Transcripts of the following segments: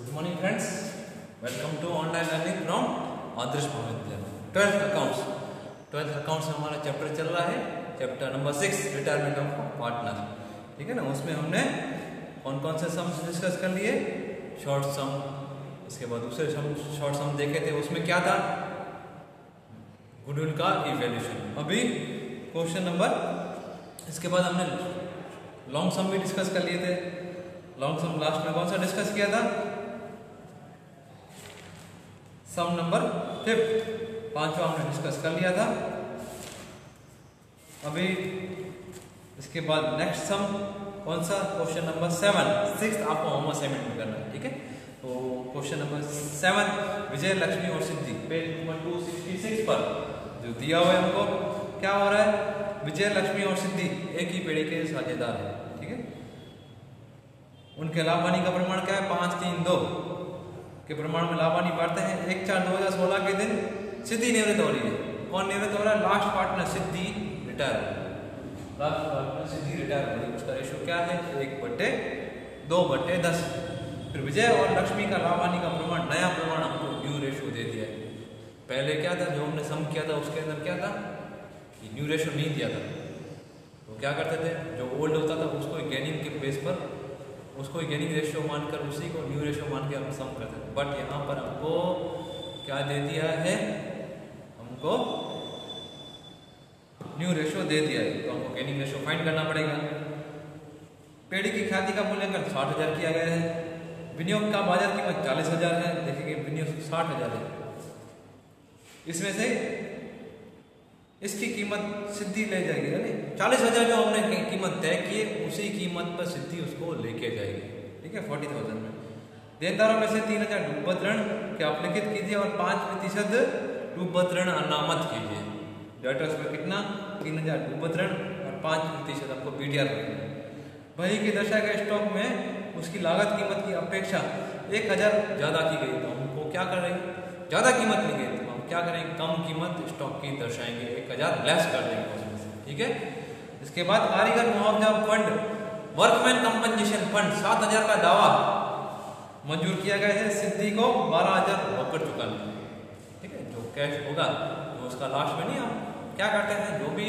Good morning friends, welcome to online learning from Adarsh Mahavidyalaya. 12th accounts में हमारा chapter चल रहा है, chapter number 6 retirement of partner. ठीक है ना, उसमें हमने कौन कौन से सम्स डिस्कस कर लिए, शॉर्ट सम, इसके बाद दूसरे शॉर्ट सम देखे थे, उसमें क्या था, गुडविल का इवैल्यूएशन। अभी क्वेश्चन नंबर, इसके बाद हमने लॉन्ग सम भी डिस्कस कर लिए थे। लॉन्ग सम लास्ट में कौन सा डिस्कस किया था, सम नंबर 5, पांचवा हमने डिस्कस कर लिया था। अभी इसके बाद नेक्स्ट सम कौन सा, क्वेश्चन नंबर 7, 6 आपको होम असाइनमेंट में करना है। ठीक है, तो क्वेश्चन नंबर 7 विजय, लक्ष्मी और सिद्धि, पेज नंबर 266 पर जो दिया हुआ है हमको, क्या हो रहा है, विजय, लक्ष्मी और सिद्धि एक ही पीढ़ी के साझेदार है। ठीक है, उनके लाभ हानि का प्रमाण क्या है, 5, 3, 2 के प्रमाण में लाभ हानि बांटते हैं। 1/4/2016 के दिन सिद्धि निवृत्त हो रही है। कौन निवृत्त हो रहा है, लास्ट पार्टनर सिद्धि रिटायर हो रही है। लास्ट पार्टनर सिद्धि रिटायर हो रही है, उसका रेशियो क्या है, 1/2/10। फिर विजय और लक्ष्मी का लाभ हानि का प्रमाण, नया प्रमाण हमको न्यू रेशियो दे दिया है। पहले क्या था, जो हमने सम किया था उसके अंदर क्या था कि न्यू रेशियो नहीं दिया था, तो क्या करते थे, जो ओल्ड होता था उसको गेनिंग के बेस पर, उसको गेनिंग रेशियो मानकर उसी को न्यू रेशियो मान के हम सम करते थे। बट यहाँ पर हमको क्या दे दिया है, हमको न्यू रेशियो दे दिया है, तो हमको गेनिंग रेशियो फाइंड करना पड़ेगा। पेड़ी की ख्याति का मूल्यांकन 60,000 किया गया है। विनियोग का बाजार कीमत 40,000 है। देखिए विनियोग 60,000 है, इसमें से इसकी कीमत सिद्धि ले जाएगी, यानी 40,000 जो हमने कीमत तय की है उसी कीमत पर सिद्धि उसको लेके जाएगी। ठीक है, 40,000 में। देनदारों में से 3,000 डूबत ऋण के अपलिखित कीजिए और 5% डूबत ऋण अनामत कीजिए। डेटर्स में कितना, 3,000 डूबत ऋण और 5% आपको बीटीआर रखना है। वही की दशा के स्टॉक में उसकी लागत कीमत की अपेक्षा 1,000 ज्यादा की गई, तो हमको क्या करेंगे, ज्यादा कीमत ली गई, क्या करेंगे, कम कीमत स्टॉक की दर्शाएंगे, 1,000 लेस कर देंगे उसमें से। ठीक है, इसके बाद कारीगर मुआवजा फंड, वर्कमैन कंपनसेशन फंड 7,000 का दावा मंजूर किया गया है। सिद्धि को 12,000 रोकड़ चुकाना है। ठीक है, जो कैश होगा तो उसका लास्ट में नहीं, हम क्या करते हैं, जो भी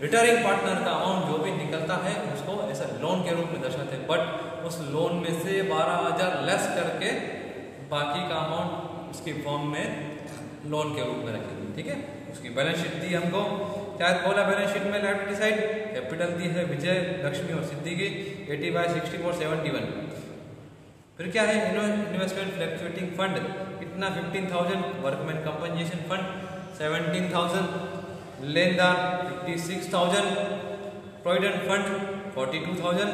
रिटायरिंग पार्टनर का अमाउंट जो भी निकलता है उसको ऐसा लोन के रूप में दर्शाते हैं, बट उस लोन में से 12,000 लेस करके बाकी का अमाउंट उसकी फॉर्म में लोन के रूप में रखेंगे। ठीक है, उसकी बैलेंस शीट दी हमको, क्या बोला, बैलेंस शीट में लायबिलिटी साइड कैपिटल दी है विजय, लक्ष्मी और सिद्धि की 80/64/71। फिर क्या है, इन्वेस्टमेंट फ्लक्चुएटिंग फंड कितना, 15,000, वर्कमैन कंपनसेशन फंड 17,000, लेनदार 56,000, प्रोविडेंट फंड 42,000,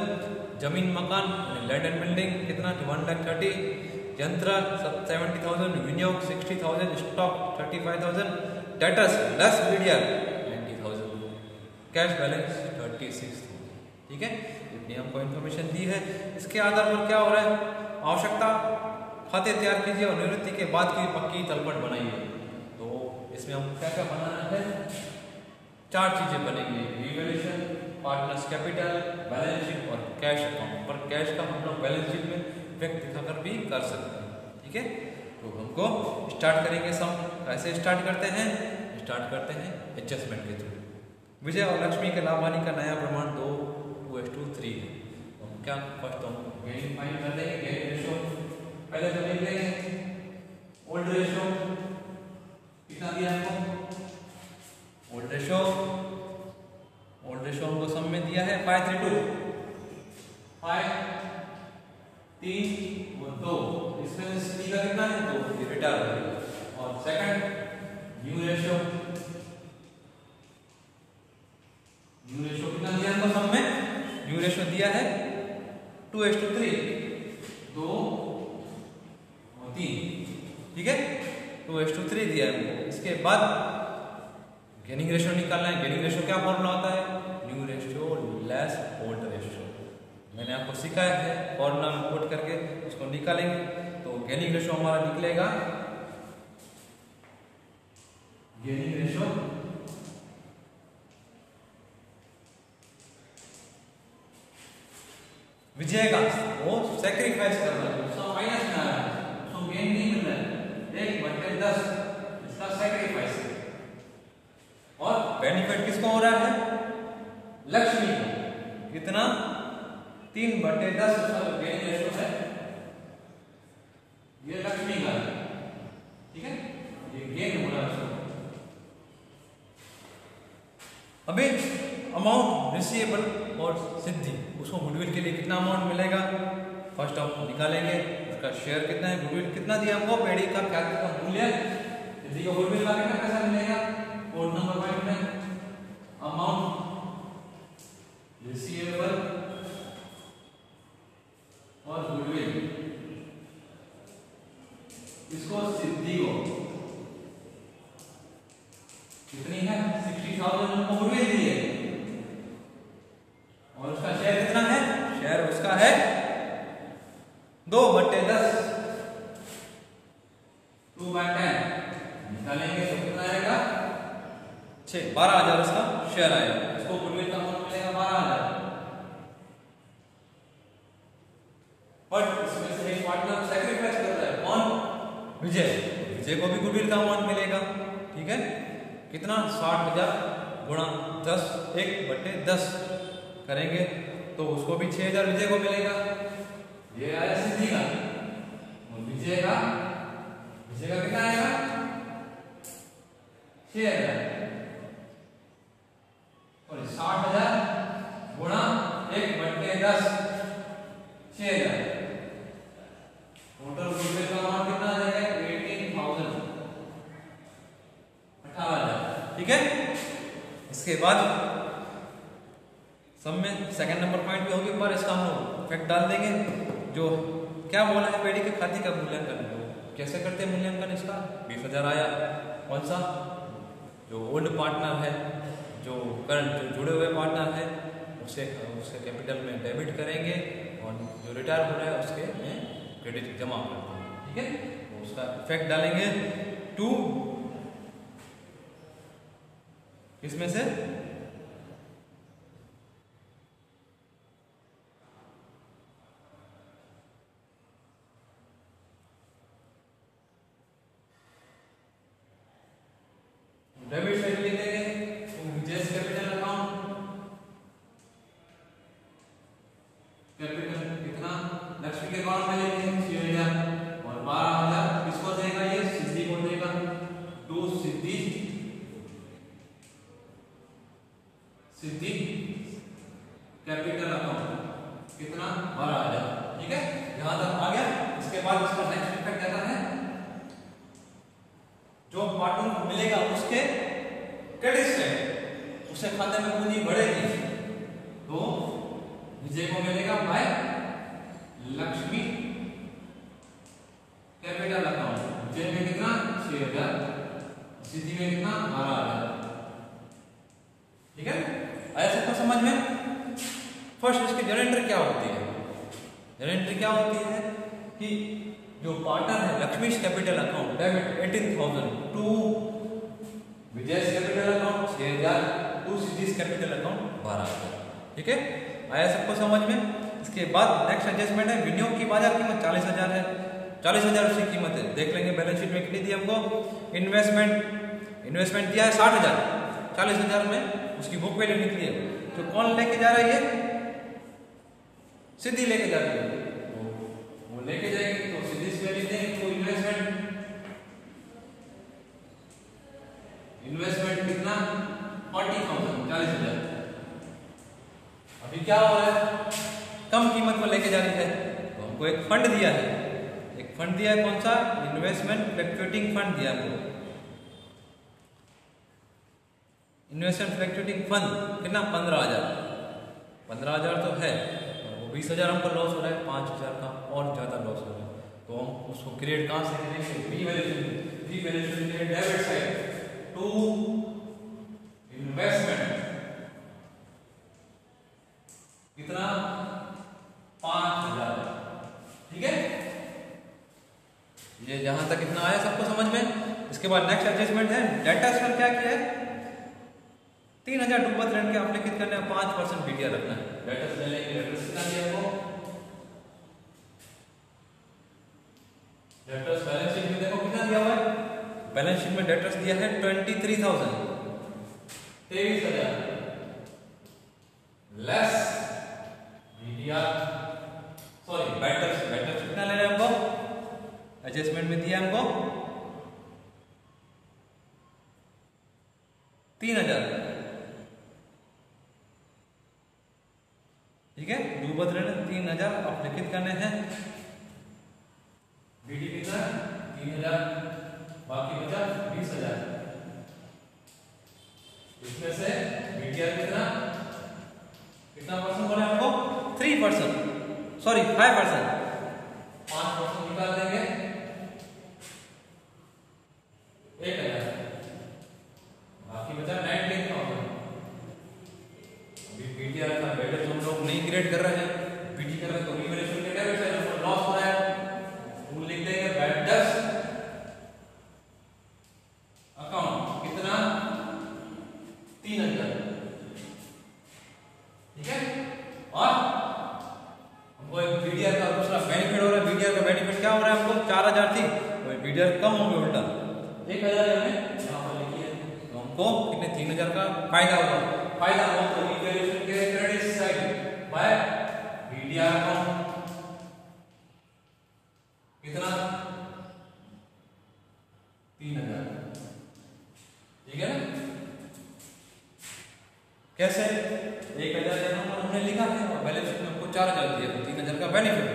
जमीन मकान लैंड एंड बिल्डिंग कितना, 1,30,000, यंत्र 70,000, विनियोग 60,000, stock 35,000, debtors less BTR 90,000, cash balance 36,000। ठीक है, इतनी हमको इन्फॉर्मेशन दी है। इसके आधार पर क्या हो रहा है, आवश्यकता खाते तैयार कीजिए और निवृत्ति के बाद की पक्की तलपट बनाइए। तो इसमें हम क्या क्या बनाना है, 4 चीजें बनेंगी, evaluation, partners capital, balance sheet और कैश अकाउंट। पर कैश का हम लोग बैलेंस शीट में इफेक्ट दिखाकर भी कर सकते हैं। ठीक है, तो हमको स्टार्ट करेंगे सम, कैसे स्टार्ट करते हैं, एडजस्टमेंट के थ्रू। विजय और लक्ष्मी के लाभ हानि का नया प्रमाण 2:3 है। तो हम क्या, फर्स्ट तो हम गेनिंग फाइंड कर देंगे, गेनिंग रेशियो पहले तो लिख लेंगे। ओल्ड रेशियो कितना दिया हमको, ओल्ड रेशियो हमको सम में दिया है 532, 5, 3 और 2, इसमें सिद्धि का कितना है, 2, ये रिटायर हो गया। और सेकंड न्यू रेशियो कितना दिया हमको सम में, न्यू रेशियो दिया है 2:3, 2 और 3। ठीक है, 2:3 दिया है हमको। इसके बाद गेनिंग रेशियो निकालना है। गेनिंग रेशियो क्या फॉर्मूला होता है, new ratio less old ratio. मैंने आपको सिखाया है, फॉर्मूला में पुट करके उसको निकालेंगे तो गेनिंग रेशियो हमारा निकलेगा, गेनिंग रेशियो विजय का वो सैक्रिफाइस कर रहा है, माइनस में आ रहा है, उसको गेन नहीं मिल रहा है, 1/10 इसका सैक्रिफाइस है। और बेनिफिट किसको हो रहा है? लक्ष्मी को। कितना? 3/10 उसका जो गेन रेशो है ये लक्ष्मी का है, ठीक है, ये गेन हो रहा है उसको। अभी अमाउंट रिसीवेबल और सिद्धि, उसको गुडविल के लिए कितना अमाउंट मिलेगा फर्स्ट ऑफ निकालेंगे। उसका शेयर कितना है, गुडविल कितना दिया हमको, पेड़ी का क्या कितना मूल्य, सिद्धि को गुडविल का कितना पैसा मिलेगा। कोड नंबर पॉइंट में अमाउंट रिसीवेबल और गुडविल, इसको सिद्धि को कितनी है 60,000 हमको गुडविल दी है, और उसका शेयर कितना है, शेयर उसका है 2/10, 2/10 निकालेंगे तो कितना आएगा 12,000 उसका शेयर आएगा। इसको गुडविल का अमाउंट मिलेगा 12,000। बट इसमें से एक पार्टनर सैक्रिफाइस कर रहा है, कौन? विजय। विजय को भी गुडविल का अमाउंट मिलेगा, ठीक है, कितना 60,000 गुणा 10, 1/10 करेंगे तो उसको भी 6,000 विजय को मिलेगा। ये आया सिद्धि का, और विजय का कितना आएगा 6,000, और 60,000 गुणा 1/10 6,000, टोटल गुडविल का अमाउंट कितना आ जाएगा 18,000, 18,000, ठीक है। इसके बाद सब में सेकंड नंबर पॉइंट पे होगी पर इसका हम लोग इफेक्ट डाल देंगे। जो क्या बोला है पेड़ी के खाते का मूल्यांकन, कैसे करते हैं मूल्यांकन इसका। 20,000 आया, कौन सा, जो ओल्ड पार्टनर है, जो करंट जो जुड़े हुए पार्टनर है उसे कैपिटल में डेबिट करेंगे, और जो रिटायर हो रहा है उसके में क्रेडिट जमा करते हैं, ठीक है। तो उसका इफेक्ट डालेंगे 2 इसमें से डेबिट साइड लिख देंगे विजय कैपिटल अकाउंट, कैपिटल कितना लक्ष्मी के अकाउंट में लेंगे 6,000, और 12,000 किसको देगा, ये सिद्धि को देगा, टू सिद्धि कैपिटल अकाउंट कितना 12,000, ठीक है, यहां तक आ गया। इसके बाद इसका नेक्स्ट इफेक्ट कहता है जो पार्टनर को मिलेगा उसके क्रेडिट से उसे खाते में पूंजी बढ़ेगी, तो विजय को मिलेगा बाय लक्ष्मी कैपिटल अकाउंट, विजय में कितना 6,000, सिद्धि में कितना 12,000, ठीक है। आया सबको समझ में। फर्स्ट इसकी जनरेटर क्या होती है, जनरेटर क्या होती है कि जो पार्टनर है Lakshmi capital account debit 18,000 to Vijay capital account 6,000 to Siddhi capital account 12,000, ठीक है। आया सबको समझ में। इसके बाद नेक्स्ट एडजस्टमेंट है विनियोग की बाजार कीमत 40,000 है, 40,000 उसकी कीमत है। देख लेंगे बैलेंस शीट में कितनी दी हमको, इन्वेस्टमेंट दिया है 60,000, 40,000 में उसकी बुक वैल्यू निकली है। तो कौन लेके जा रहा है, ये सिद्धि लेके जा रही है, वो लेके जाएगी तो सिद्धि से वैल्यू देंगे, तो इन्वेस्टमेंट कितना 40,000, 40,000। अभी क्या हो रहा है, कम कीमत पर लेके जा रही है, तो हमको एक फंड दिया है, कौन सा, इन्वेस्टमेंट फ्लक्चुएटिंग फंड दिया हमको, इन्वेस्टमेंट फ्लक्चुएटिंग फंड कितना 15,000 तो है, और वो 20,000 हमको लॉस हो रहा है, 5,000 का और ज्यादा लॉस हो रहा है, तो हम उसको क्रिएट कहां से करेंगे, B valuation debit side to investment कितना 5,000, ठीक है। ये जहां तक इतना आया सबको समझ में। इसके बाद नेक्स्ट एडजस्टमेंट है डेटर्स पर क्या किया है, 3,000 डूबत ऋण के अपलिखित करने 5% बीटीआर रखना है। डेटर्स ले लेंगे, डेटर्स कितना दिया आपको दिया है 23,000, 23,000 लेस वीडीआर, सॉरी बेटर्स कितना ले रहे हैं हमको, एडजस्टमेंट में दिया हमको 3,000, ठीक है। दो बदले 3,000 अवलिखित करने हैं। बीडी कितना 3,000, बाकी बचा 20,000, इसमें से बीडीआर कितना परसेंट बोले हमको 3%, सॉरी 5%, 5% निकाल देंगे 1,000, बाकी बचा 19,000। अभी बीडीआर का बैलेंस हम लोग नहीं क्रिएट कर रहे हैं, बीडी कर रहे हैं तो रिवैल्यूएशन के डेबिट साइड पर लॉस हो रहा है, हम लिख देंगे बैडर्स अकाउंट कितना 3,000, ठीक है। और हमको एक बीडीआर का दूसरा बेनिफिट हो रहा है। बीडीआर का बेनिफिट क्या हो रहा है, हमको 4,000 थी, तो बीडीआर कम हो गया, उल्टा 1,000 हमें यहाँ पर लिखिए, तो हमको कितने 3,000 का फायदा होगा। फायदा हो तो रिवैल्यूएशन के credit side by BDR account कितना 3,000, ठीक है ना। कैसे 1,000 हमने लिखा है और बैलेंस शीट में हमको 4,000 दिया, तो 3,000 का बेनिफिट,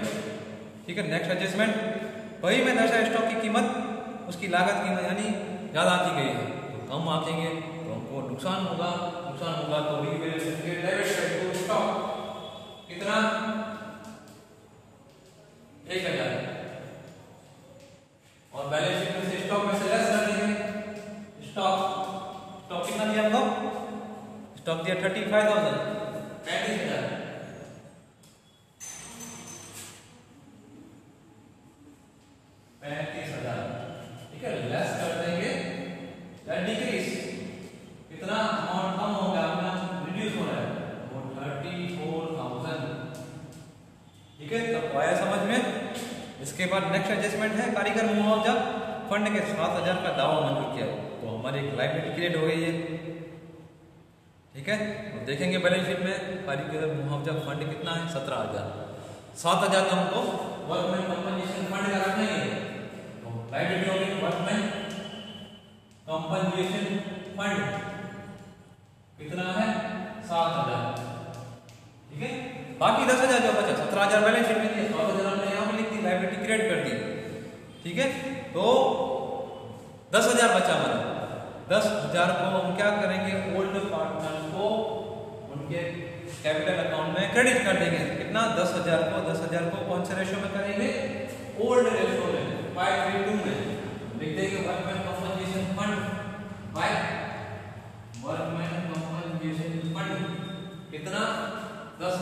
ठीक है। नेक्स्ट एडजस्टमेंट वही में दर्शाया स्टॉक की कीमत उसकी लागत कीमत यानी ज्यादा आती गई है, तो कम आएंगे तो हमको नुकसान होगा तो रिवैल्यूएशन के डेबिट साइड को स्टॉक कितना 1,000 और बैलेंस शीट में से स्टॉक में से लेस कर देंगे। स्टॉक कितना दिया हमको, स्टॉक दिया 35,000, 35,000, ठीक है। लेस कर देंगे या डिक्रीज कितना अमाउंट कम हो गया, अपना रिड्यूस हो रहा है वो 34,000, ठीक है। तब आया समझ में। इसके बाद नेक्स्ट एडजस्टमेंट है कारीगर मुआवजा फंड के 7,000 का दावा मंजूर किया, तो हमारी एक लायबिलिटी क्रिएट हो गई है, ठीक है। तो देखेंगे बैलेंस शीट में कारीगर मुआवजा फंड कितना है 17,000, 7,000 तो हमको वर्कमैन कंपनसेशन फंड का रखना ही है, तो लायबिलिटी होगी वर्कमैन कंपनसेशन फंड कितना है 7,000, ठीक है। बाकी 10,000 जो बचा 17,000 बैलेंस शीट में दिया, 7,000 हमने यहाँ पे लिख दी, लायबिलिटी क्रिएट कर दी, ठीक है। तो 10,000 बचा हमारा, 10,000 को हम क्या करेंगे, ओल्ड पार्टनर को उनके कैपिटल अकाउंट में क्रेडिट कर देंगे। कितना 10,000 को कौन से रेशो में करेंगे, ओल्ड रेशो में 5:2 में लिख देंगे workman compensation fund by workman compensation fund कितना 10,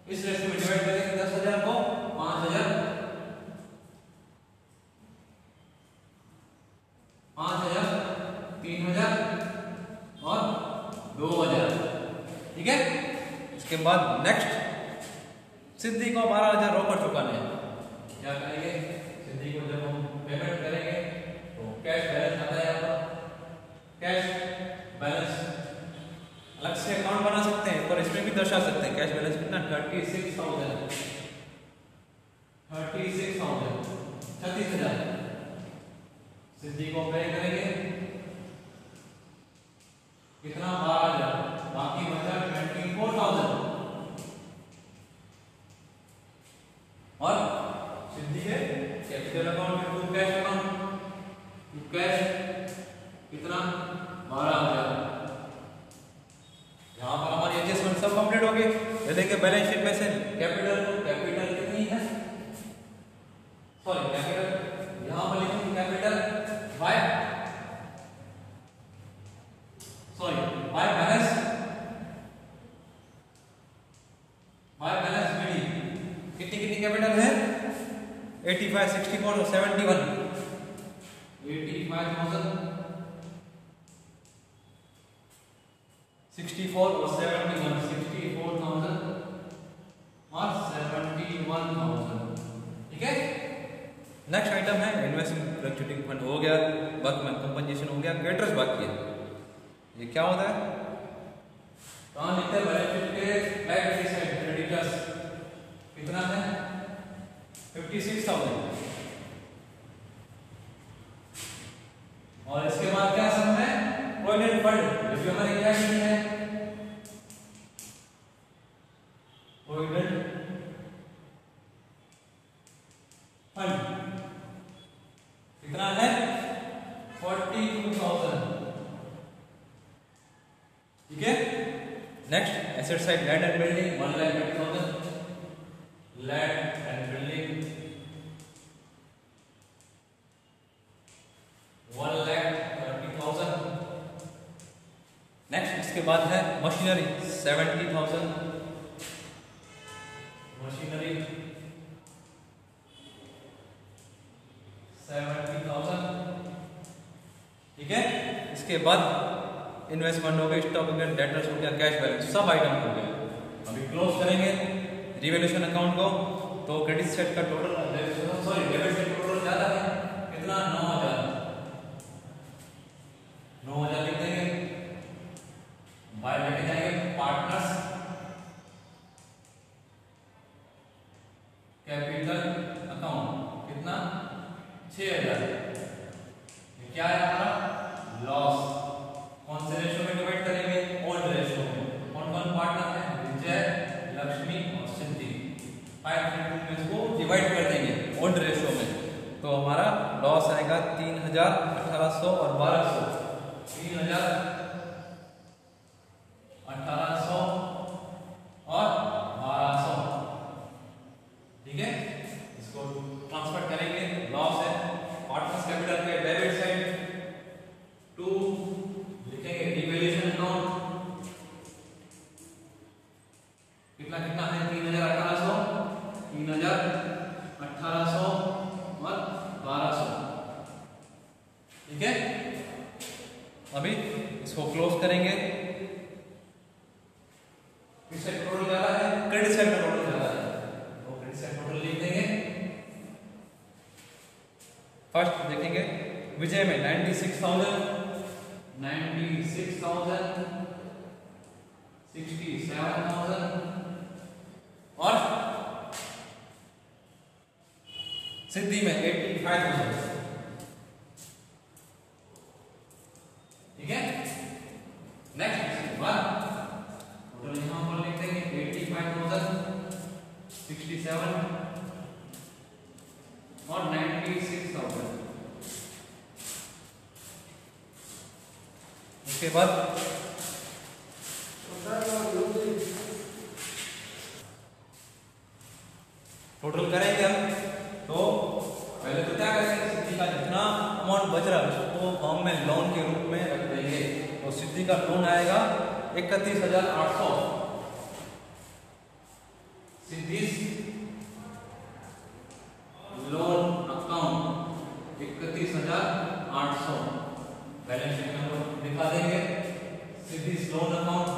इस रेशो में डिवाइड करेंगे 10,000 को 5,000, 3,000 और 2,000, ठीक है। इसके बाद नेक्स्ट सिद्धि को 12,000 रोकड़ चुकाने हैं। क्या करेंगे, सिद्धि को जब हम पेमेंट करेंगे तो कैश बैलेंस आता है, यहाँ पर कैश बैलेंस अलग से अकाउंट बना सकते हैं, पर इसमें भी दर्शा सकते हैं कैश बैलेंस कितना 36,000, 36,000 सिद्धि को पे करेंगे कितना 12,000, बाकी बचा 24,000 और सिद्धि के कैपिटल अकाउंट में to cash account, to cash कितना 12,000। यहाँ पर हमारी एडजस्टमेंट सब कंप्लीट हो गई। देखिए बैलेंस शीट में से कैपिटल कितनी है, सॉरी कैपिटल यहाँ पर लिखेंगे कैपिटल बाय बीडी कितनी कैपिटल है 85, 64 और 71, 85,000, 64 और 71, 64,000 और 71,000, ठीक है। नेक्स्ट आइटम है इन्वेस्टमेंट फ्लक्चुएटिंग फंड हो गया, वर्कमैन कंपनसेशन हो गया, क्रेडिटर्स बाकी है। ये क्या होता है? कहाँ लिखते हैं बैलेंस शीट के लायबिलिटी साइड क्रेडिटर्स कितना है 56,000 और इसके बाद क्या सम है प्रोविडेंट फंड जो हमारी क्या शीट है प्रोविडेंट फंड कितना है 42,000। ठीक है। Next asset side land and building 1,20,000 land and building 1,30,000। Next इसके बाद है मशीनरी 70,000 मशीनरी 70,000। ठीक है। इसके बाद इन्वेस्टमेंट हो गया, स्टॉक हो गया, डेटर्स हो गया, कैश बैलेंस, सब आइटम हो गए। अभी क्लोज करेंगे रिवैल्यूएशन अकाउंट को। तो क्रेडिट सेट का total sorry debit set total ज्यादा है कितना 9,000 लिख देंगे। बाय लेके जाएंगे पार्टनर्स कैपिटल अकाउंट कितना 6,000। क्या है हमारा लॉस। कौन से रेशो में डिवाइड करेंगे ओल्ड रेशो में। कौन कौन पार्टनर है विजय लक्ष्मी और सिद्धि 500 में इसको डिवाइड कर देंगे ओल्ड रेशो में। तो हमारा लॉस आएगा 3,000 1,800 और 1,200 3,000 1,800 और 1,200। ठीक है। इसको ट्रांसफर करेंगे लॉस है पार्टनर्स कैपिटल पे डेबिट साइड टू लिखेंगे रिवैल्यूएशन अकाउंट कितना कितना है 3,000 1,800 और 1,200। ठीक है। अभी इसको क्लोज करेंगे। किस साइड टोटल ज्यादा है क्रेडिट साइड का टोटल ज्यादा है तो क्रेडिट साइड टोटल लिख देंगे। फर्स्ट देखेंगे विजय में 96,000 67,000 और सिद्धि में 85,000। ठीक है। नेक्स्ट टोटल यहां पर लिख देंगे 85,000 67 और 96,000। उसके बाद टोटल करेंगे हम। तो पहले तो क्या करेंगे सिद्धि का जितना अमाउंट बच रहा है उसको फॉर्म में लोन के रूप में रख देंगे। तो सिद्धि का लोन आएगा 31,800। सिद्धि लोन अकाउंट 31,800 बैलेंस शीट में दिखा देंगे। सिद्धि लोन अकाउंट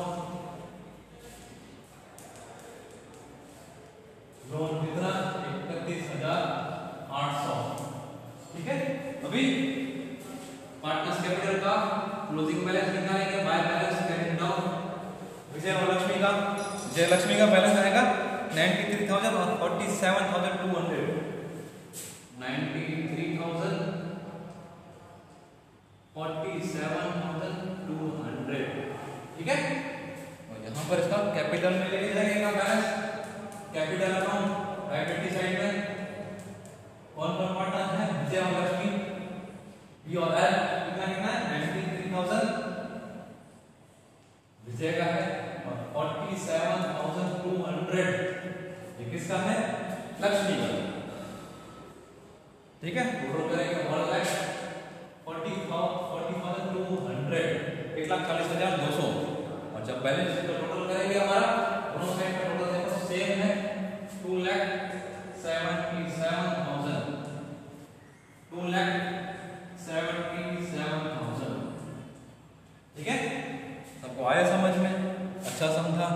लोन कितना 31,800। ठीक है। अभी पार्टनर्स कैपिटल का क्लोजिंग बैलेंस निकालेंगे बाय बैलेंस कैपिटल डाउन। विजय और लक्ष्मी का विजय लक्ष्मी का बैलेंस आएगा 93,000 और 47,200 93,000 47,200। ठीक है। और यहाँ पर इसका कैपिटल में लेके जाएगा balance capital account liability side में कौन कौन पार्टनर है विजय और लक्ष्मी बी और एल कितना कितना है 93,000 विजय का है और 47,200 ये किसका है लक्ष्मी का। ठीक है। टोटल करेंगे 1,40,200 1,40,200 और जब बैलेंस शीट का टोटल करेंगे हमारा दोनों साइड का टोटल देखो सेम है 2,77,000 2,77,000। ठीक है। सबको आया समझ में? अच्छा सम था।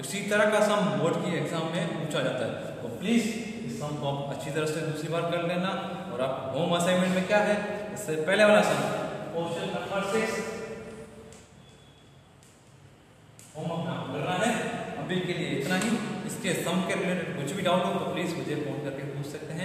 इसी तरह का सम बोर्ड की एग्जाम में पूछा जाता है तो प्लीज सम को आप अच्छी तरह से दूसरी बार कर लेना। और आप होम असाइनमेंट में क्या है, इससे पहले वाला सम क्वेश्चन नंबर 6 होमवर्क में आपको करना है। अभी के लिए इतना ही। इसके सम के रिलेटेड कुछ भी डाउट हो तो प्लीज मुझे फोन करके पूछ सकते हैं।